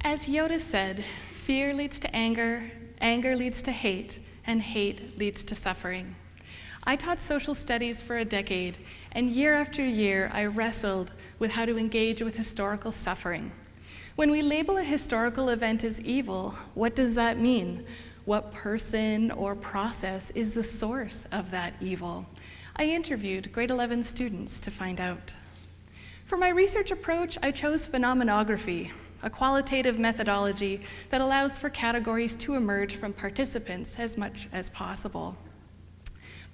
As Yoda said, fear leads to anger, anger leads to hate, and hate leads to suffering. I taught social studies for a decade, and year after year, I wrestled with how to engage with historical suffering. When we label a historical event as evil, what does that mean? What person or process is the source of that evil? I interviewed grade 11 students to find out. For my research approach, I chose phenomenography, a qualitative methodology that allows for categories to emerge from participants as much as possible.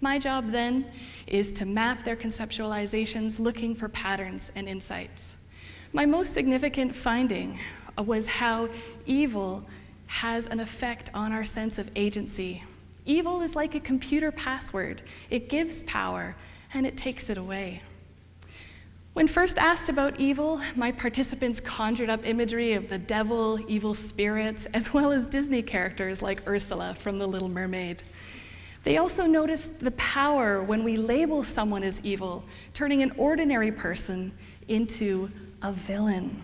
My job then is to map their conceptualizations looking for patterns and insights. My most significant finding was how evil has an effect on our sense of agency. Evil is like a computer password. It gives power and it takes it away. When first asked about evil, my participants conjured up imagery of the devil, evil spirits, as well as Disney characters like Ursula from The Little Mermaid. They also noticed the power when we label someone as evil, turning an ordinary person into a villain.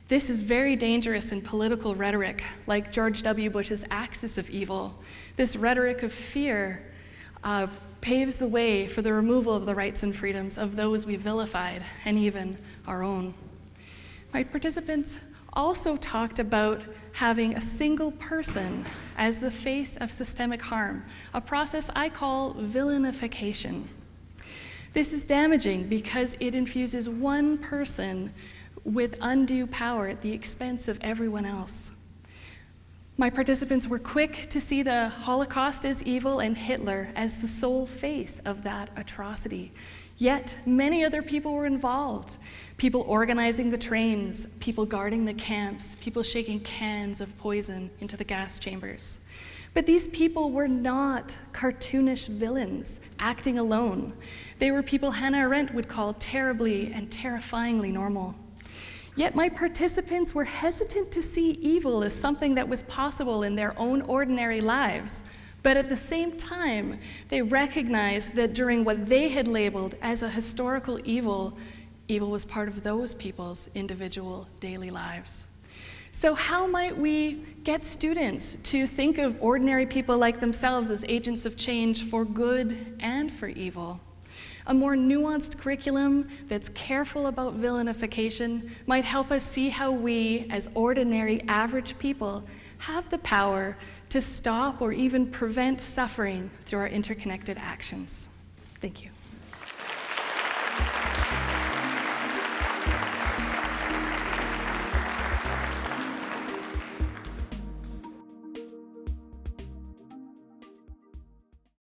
This is very dangerous in political rhetoric, like George W. Bush's axis of evil. This rhetoric of fear paves the way for the removal of the rights and freedoms of those we vilified, and even our own. My participants also talked about having a single person as the face of systemic harm, a process I call villainification. This is damaging because it infuses one person with undue power at the expense of everyone else. My participants were quick to see the Holocaust as evil and Hitler as the sole face of that atrocity. Yet many other people were involved. People organizing the trains, people guarding the camps, people shaking cans of poison into the gas chambers. But these people were not cartoonish villains acting alone. They were people Hannah Arendt would call terribly and terrifyingly normal. Yet my participants were hesitant to see evil as something that was possible in their own ordinary lives. But at the same time, they recognized that during what they had labeled as a historical evil, evil was part of those people's individual daily lives. So how might we get students to think of ordinary people like themselves as agents of change for good and for evil? A more nuanced curriculum that's careful about villainification might help us see how we, as ordinary, average people, have the power to stop or even prevent suffering through our interconnected actions. Thank you.